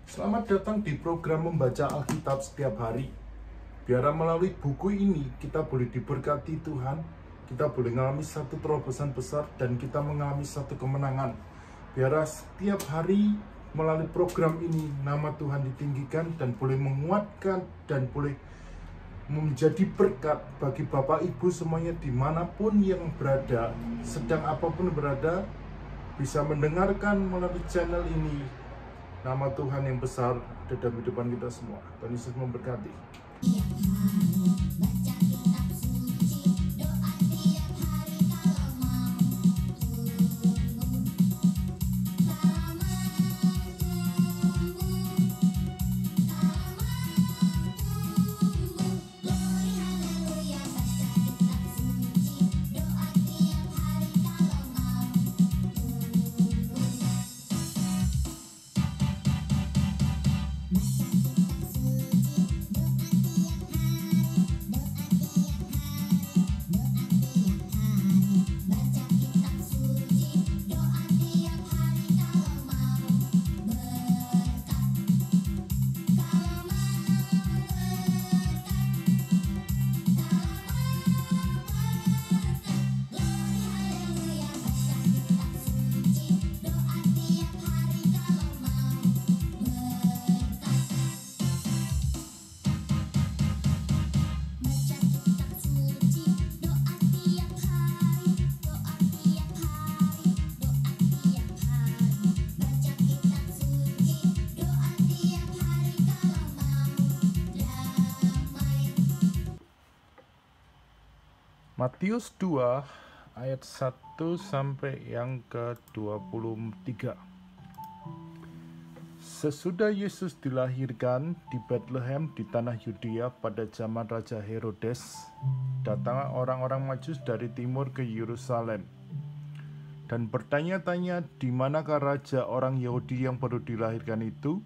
Selamat datang di program membaca Alkitab setiap hari. Biar melalui buku ini kita boleh diberkati Tuhan, kita boleh mengalami satu terobosan besar dan kita mengalami satu kemenangan. Biar setiap hari melalui program ini nama Tuhan ditinggikan dan boleh menguatkan dan boleh menjadi berkat bagi Bapak Ibu semuanya dimanapun yang berada, sedang apapun berada, bisa mendengarkan melalui channel ini. Nama Tuhan yang besar ada dalam kehidupan kita semua. Tuhan Yesus memberkati. Matius 2 ayat 1 sampai yang ke-23. Sesudah Yesus dilahirkan di Bethlehem di tanah Yudea pada zaman Raja Herodes, datanglah orang-orang Majus dari timur ke Yerusalem dan bertanya-tanya, di manakah raja orang Yahudi yang baru dilahirkan itu?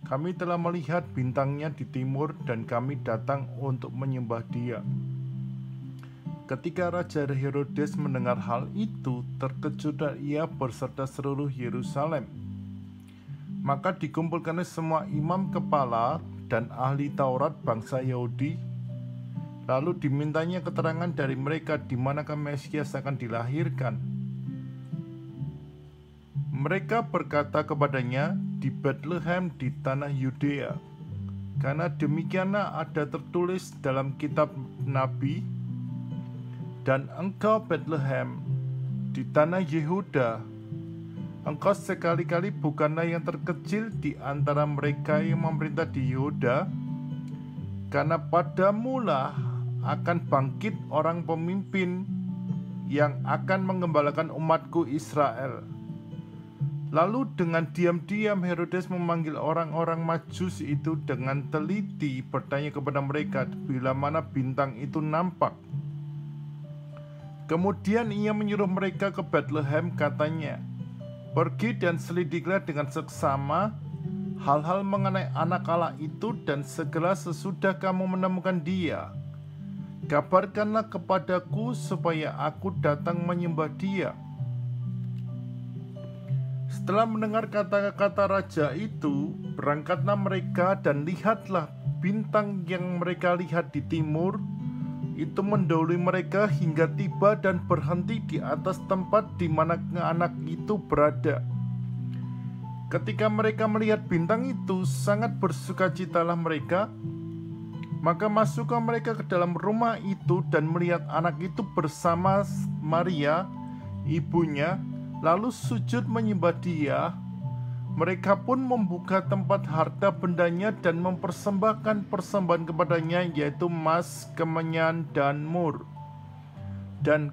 Kami telah melihat bintangnya di timur dan kami datang untuk menyembah dia. Ketika Raja Herodes mendengar hal itu, terkejutlah ia berserta seluruh Yerusalem. Maka dikumpulkannya semua imam kepala dan ahli Taurat bangsa Yahudi. Lalu dimintanya keterangan dari mereka di manakah Mesias akan dilahirkan. Mereka berkata kepadanya, di Bethlehem di tanah Yudea. Karena demikianlah ada tertulis dalam kitab Nabi, dan engkau Bethlehem di tanah Yehuda, engkau sekali-kali bukanlah yang terkecil di antara mereka yang memerintah di Yehuda, karena padamulah akan bangkit orang pemimpin yang akan menggembalakan umatku Israel. Lalu dengan diam-diam Herodes memanggil orang-orang Majus itu dengan teliti, bertanya kepada mereka bila mana bintang itu nampak. Kemudian ia menyuruh mereka ke Bethlehem, katanya, pergi dan selidiklah dengan seksama hal-hal mengenai anak Allah itu, dan segera sesudah kamu menemukan dia, kabarkanlah kepadaku supaya aku datang menyembah dia. Setelah mendengar kata-kata raja itu, berangkatlah mereka dan lihatlah bintang yang mereka lihat di timur itu mendahului mereka hingga tiba dan berhenti di atas tempat di mana anak itu berada. Ketika mereka melihat bintang itu, sangat bersukacitalah mereka. Maka masuklah mereka ke dalam rumah itu dan melihat anak itu bersama Maria, ibunya, lalu sujud menyembah dia. Mereka pun membuka tempat harta bendanya dan mempersembahkan persembahan kepadanya, yaitu emas, kemenyan, dan mur. Dan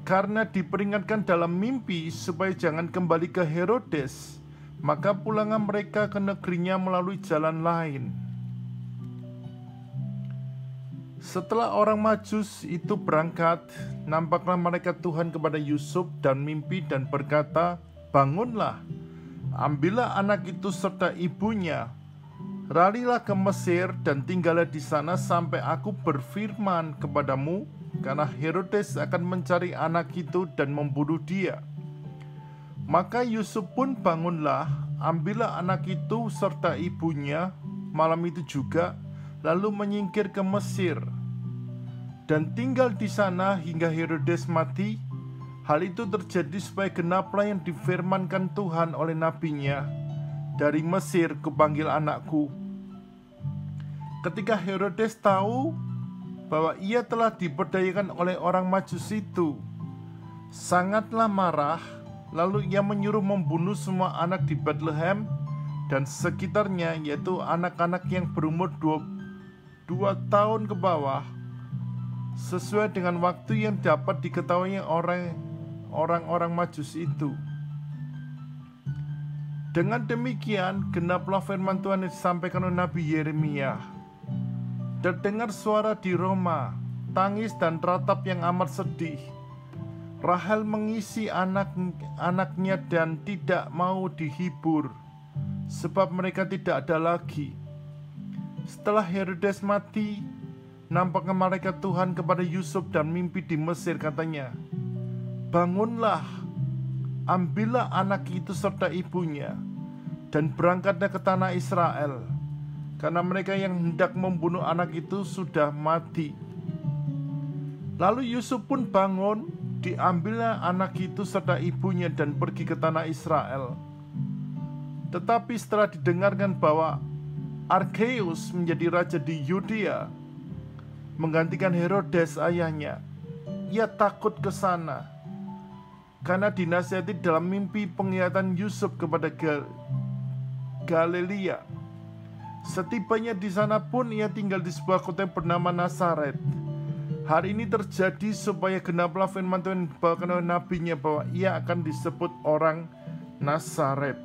karena diperingatkan dalam mimpi supaya jangan kembali ke Herodes, maka pulanglah mereka ke negerinya melalui jalan lain. Setelah orang Majus itu berangkat, nampaklah malaikat Tuhan kepada Yusuf dan mimpi dan berkata, bangunlah, ambillah anak itu serta ibunya, ralilah ke Mesir dan tinggallah di sana sampai aku berfirman kepadamu, karena Herodes akan mencari anak itu dan membunuh dia. Maka Yusuf pun bangunlah, ambillah anak itu serta ibunya malam itu juga, lalu menyingkir ke Mesir dan tinggal di sana hingga Herodes mati. Hal itu terjadi supaya genaplah yang difirmankan Tuhan oleh nabinya, dari Mesir kupanggil anakku. Ketika Herodes tahu bahwa ia telah diperdayakan oleh orang Majus itu, sangatlah marah. Lalu ia menyuruh membunuh semua anak di Bethlehem dan sekitarnya, yaitu anak-anak yang berumur 2 tahun ke bawah, sesuai dengan waktu yang dapat diketahui orang-orang Majus itu. Dengan demikian genaplah firman Tuhan yang disampaikan oleh Nabi Yeremia. Terdengar suara di Roma, tangis dan ratap yang amat sedih. Rahel mengisi anak-anaknya dan tidak mau dihibur, sebab mereka tidak ada lagi. Setelah Herodes mati, nampaknya malaikat Tuhan kepada Yusuf dan mimpi di Mesir, katanya, "Bangunlah, ambillah anak itu serta ibunya, dan berangkatlah ke tanah Israel, karena mereka yang hendak membunuh anak itu sudah mati." Lalu Yusuf pun bangun, diambillah anak itu serta ibunya dan pergi ke tanah Israel. Tetapi setelah didengarkan bahwa Arkeus menjadi raja di Yudea, menggantikan Herodes ayahnya, ia takut ke sana, karena dinasihati dalam mimpi penglihatan Yusuf kepada Galilea. Setibanya di sana pun ia tinggal di sebuah kota yang bernama Nazaret. Hal ini terjadi supaya genaplah firman Tuhan yang dibawakan oleh nabinya bahwa ia akan disebut orang Nazaret.